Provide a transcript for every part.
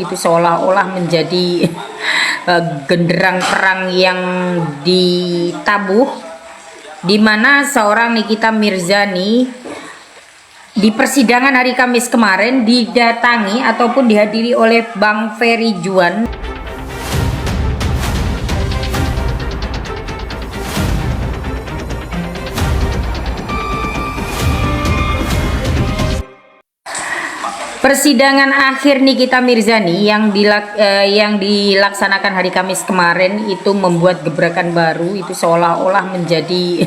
itu seolah-olah menjadi genderang perang yang ditabuh, di mana seorang Nikita Mirzani di persidangan hari Kamis kemarin didatangi ataupun dihadiri oleh Bang Ferry Juan. Persidangan akhir Nikita Mirzani yang dilaksanakan hari Kamis kemarin itu membuat gebrakan baru, itu seolah-olah menjadi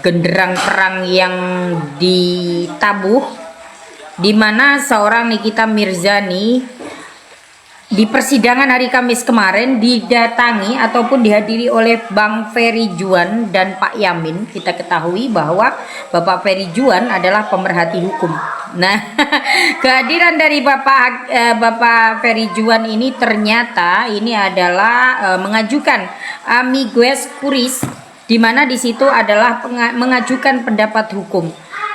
genderang perang yang ditabuh, di mana seorang Nikita Mirzani di persidangan hari Kamis kemarin didatangi ataupun dihadiri oleh Bang Ferry Juan dan Pak Yamin. Kita ketahui bahwa Bapak Ferry Juan adalah pemerhati hukum. Nah, kehadiran dari Bapak Ferry Juan ini ternyata ini adalah mengajukan amicus curiae, di mana di situ adalah mengajukan pendapat hukum.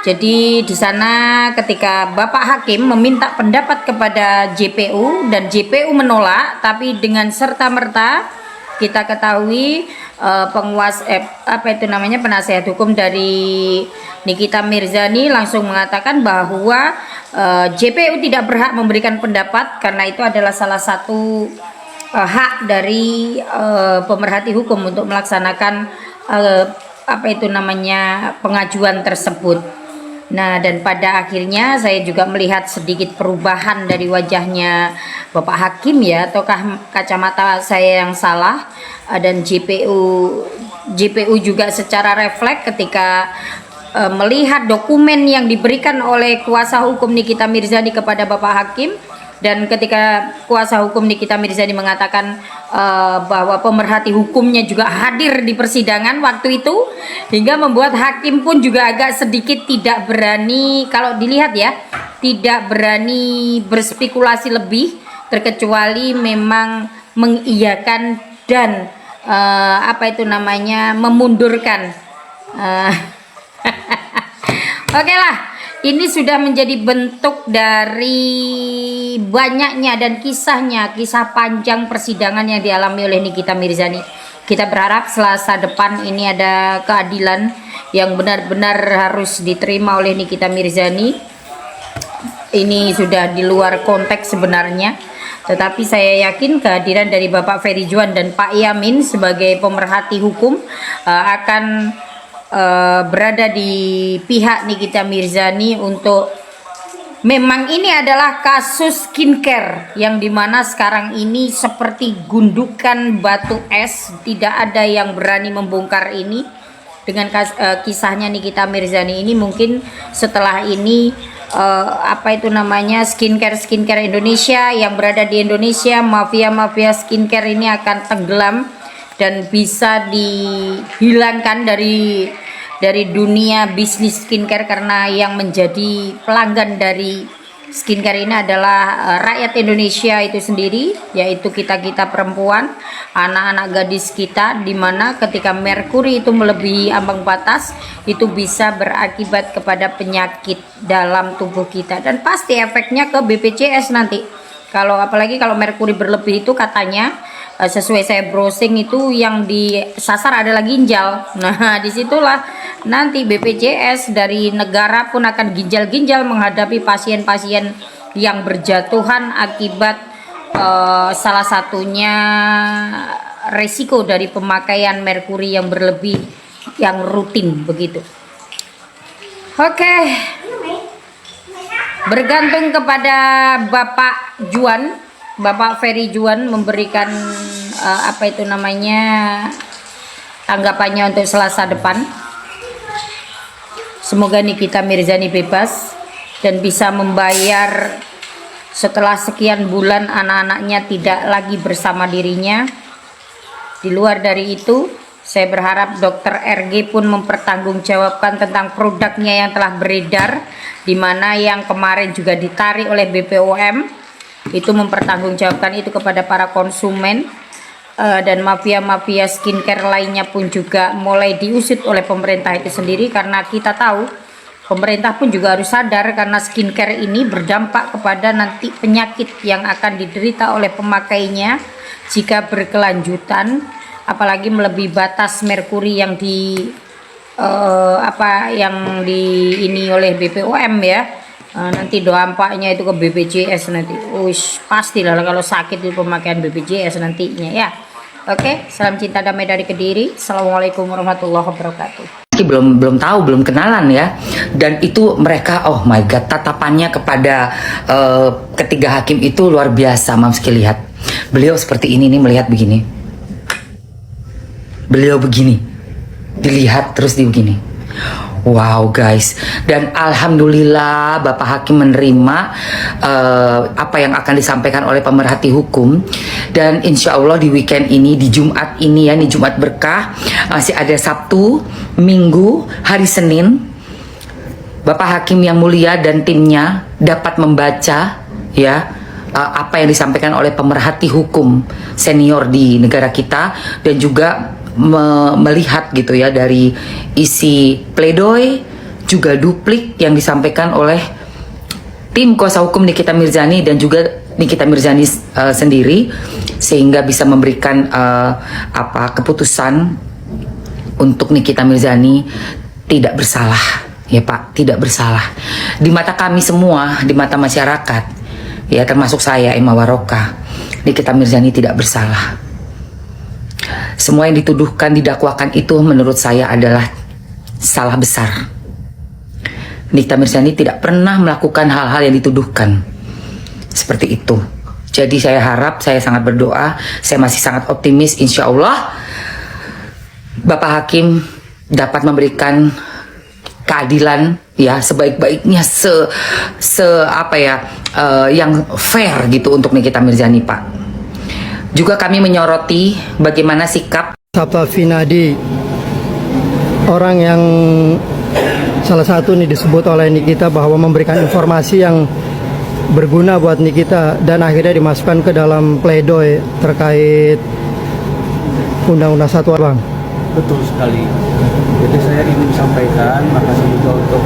Jadi di sana ketika Bapak Hakim meminta pendapat kepada JPU dan JPU menolak, tapi dengan serta-merta kita ketahui penasihat hukum dari Nikita Mirzani langsung mengatakan bahwa JPU tidak berhak memberikan pendapat karena itu adalah salah satu hak dari pemerhati hukum untuk melaksanakan pengajuan tersebut. Nah, dan pada akhirnya saya juga melihat sedikit perubahan dari wajahnya Bapak Hakim ya, ataukah kacamata saya yang salah, dan JPU juga secara refleks ketika melihat dokumen yang diberikan oleh kuasa hukum Nikita Mirzani kepada Bapak Hakim, dan ketika kuasa hukum Nikita Mirzani mengatakan bahwa pemerhati hukumnya juga hadir di persidangan waktu itu, hingga membuat hakim pun juga agak sedikit tidak berani, kalau dilihat ya, tidak berani berspekulasi lebih, terkecuali memang mengiyakan dan memundurkan. Oke lah, ini sudah menjadi bentuk dari banyaknya dan kisah panjang persidangan yang dialami oleh Nikita Mirzani. Kita berharap Selasa depan ini ada keadilan yang benar-benar harus diterima oleh Nikita Mirzani. Ini sudah di luar konteks sebenarnya, tetapi saya yakin kehadiran dari Bapak Ferry Juan dan Pak Yamin sebagai pemerhati hukum akan berada di pihak Nikita Mirzani untuk, memang ini adalah kasus skincare yang dimana sekarang ini seperti gundukan batu es, tidak ada yang berani membongkar ini. Dengan kisahnya Nikita Mirzani ini, mungkin setelah ini skincare Indonesia yang berada di Indonesia, mafia skincare ini akan tenggelam dan bisa dihilangkan dari dunia bisnis skincare, karena yang menjadi pelanggan dari skincare ini adalah rakyat Indonesia itu sendiri, yaitu kita perempuan, anak-anak gadis kita, dimana ketika merkuri itu melebihi ambang batas itu bisa berakibat kepada penyakit dalam tubuh kita, dan pasti efeknya ke BPJS nanti. Apalagi kalau merkuri berlebih itu katanya sesuai saya browsing itu yang disasar adalah ginjal. Nah, disitulah nanti BPJS dari negara pun akan ginjal-ginjal menghadapi pasien-pasien yang berjatuhan akibat salah satunya resiko dari pemakaian merkuri yang berlebih yang rutin begitu. Oke. Bergantung kepada Bapak Ferry Juan memberikan tanggapannya untuk Selasa depan. Semoga Nikita Mirzani bebas dan bisa membayar setelah sekian bulan anak-anaknya tidak lagi bersama dirinya. Di luar dari itu, saya berharap Dr. RG pun mempertanggungjawabkan tentang produknya yang telah beredar, di mana yang kemarin juga ditarik oleh BPOM, itu mempertanggungjawabkan itu kepada para konsumen, dan mafia skincare lainnya pun juga mulai diusut oleh pemerintah itu sendiri, karena kita tahu pemerintah pun juga harus sadar karena skincare ini berdampak kepada nanti penyakit yang akan diderita oleh pemakainya jika berkelanjutan, apalagi melebihi batas merkuri yang ini oleh BPOM ya. Nanti dampaknya itu ke BPJS nanti. Pastilah kalau sakit itu pemakaian BPJS nantinya ya. Oke, salam cinta damai dari Kediri. Assalamualaikum warahmatullahi wabarakatuh. Belum tahu, belum kenalan ya. Dan itu mereka, oh my god, tatapannya kepada ketiga hakim itu luar biasa. Mamski lihat, beliau seperti ini nih, melihat begini. Beliau begini, dilihat terus di begini. Wow guys, dan alhamdulillah Bapak Hakim menerima apa yang akan disampaikan oleh pemerhati hukum. Dan insya Allah di weekend ini, di Jumat ini ya, di Jumat berkah, masih ada Sabtu, Minggu, hari Senin, Bapak Hakim yang mulia dan timnya dapat membaca ya apa yang disampaikan oleh pemerhati hukum senior di negara kita, dan juga melihat gitu ya dari isi pledoi juga duplik yang disampaikan oleh tim kuasa hukum Nikita Mirzani dan juga Nikita Mirzani sendiri, sehingga bisa memberikan keputusan untuk Nikita Mirzani tidak bersalah ya Pak, tidak bersalah di mata kami semua, di mata masyarakat ya, termasuk saya Emma Waroka. Nikita Mirzani tidak bersalah. Semua yang dituduhkan, didakwakan itu menurut saya adalah salah besar. Nikita Mirzani tidak pernah melakukan hal-hal yang dituduhkan seperti itu. Jadi saya harap, saya sangat berdoa, saya masih sangat optimis, insya Allah Bapak Hakim dapat memberikan keadilan ya sebaik-baiknya, yang fair gitu untuk Nikita Mirzani Pak. Juga kami menyoroti bagaimana sikap Sabta Vinadi, orang yang salah satu nih disebut oleh Nikita bahwa memberikan informasi yang berguna buat Nikita dan akhirnya dimasukkan ke dalam pledoi terkait Undang-Undang Satwa Bang. Betul sekali. Jadi saya ingin sampaikan makasih juga untuk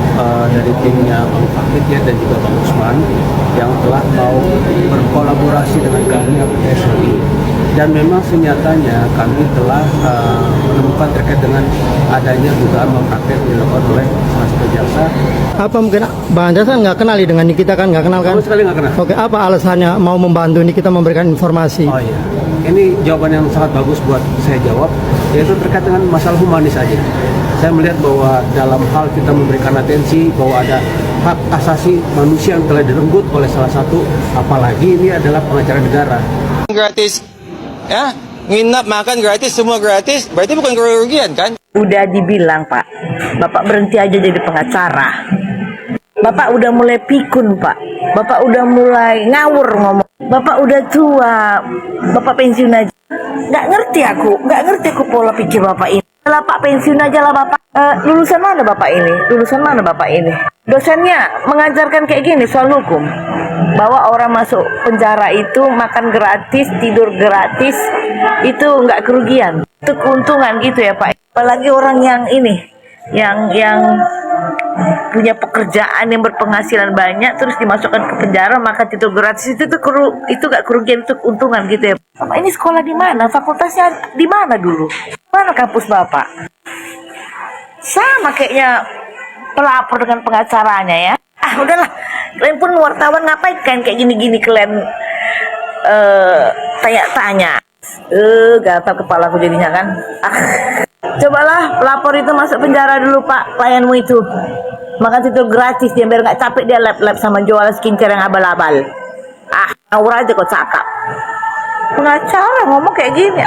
dari timnya Bang Fakih ya, dan juga Bang Usman yang telah mau berkolaborasi dengan kami APTSI. Dan memang senyatanya kami telah menemukan terkait dengan adanya dugaan malpraktek dilakukan oleh salah satu jaksa. Apa mungkin Bang Andreas nggak kenal dengan Nikita, kan nggak kenal kan? Sama sekali nggak kenal. Oke, apa alasannya mau membantu Nikita memberikan informasi? Oh iya, ini jawaban yang sangat bagus buat saya jawab, yaitu terkait dengan masalah humanis aja. Saya melihat bahwa dalam hal kita memberikan atensi bahwa ada hak asasi manusia yang telah direnggut oleh salah satu, apalagi ini adalah pengacara negara. Gratis, ya, nginap, makan gratis, semua gratis, berarti bukan kerugian kan? Udah dibilang Pak, Bapak berhenti aja jadi pengacara. Bapak udah mulai pikun Pak, Bapak udah mulai ngawur ngomong. Bapak udah tua, Bapak pensiun aja. Nggak ngerti aku pola pikir Bapak ini. Lah Pak, pensiun aja lah Bapak. Lulusan mana Bapak ini? Lulusan mana Bapak ini? Dosennya mengajarkan kayak gini soal hukum, bahwa orang masuk penjara itu makan gratis, tidur gratis, itu nggak kerugian, itu keuntungan gitu ya Pak. Apalagi orang yang ini, yang punya pekerjaan yang berpenghasilan banyak terus dimasukkan ke penjara maka tidur gratis, itu nggak kerugian, itu keuntungan gitu ya. Bapak ini sekolah di mana? Fakultasnya di mana dulu? Mana kampus Bapak? Sama kayaknya pelapor dengan pengacaranya ya. Udahlah, kalian pun wartawan ngapain kan kayak gini-gini, kalian tanya-tanya. Gatal kepala aku jadinya kan. Cobalah pelapor itu masuk penjara dulu Pak, klienmu itu makan itu gratis dia, biar nggak capek dia lab-lab sama jual skincare yang abal-abal. Ngawur aja kok cakap. Pengacara ngomong kayak gini.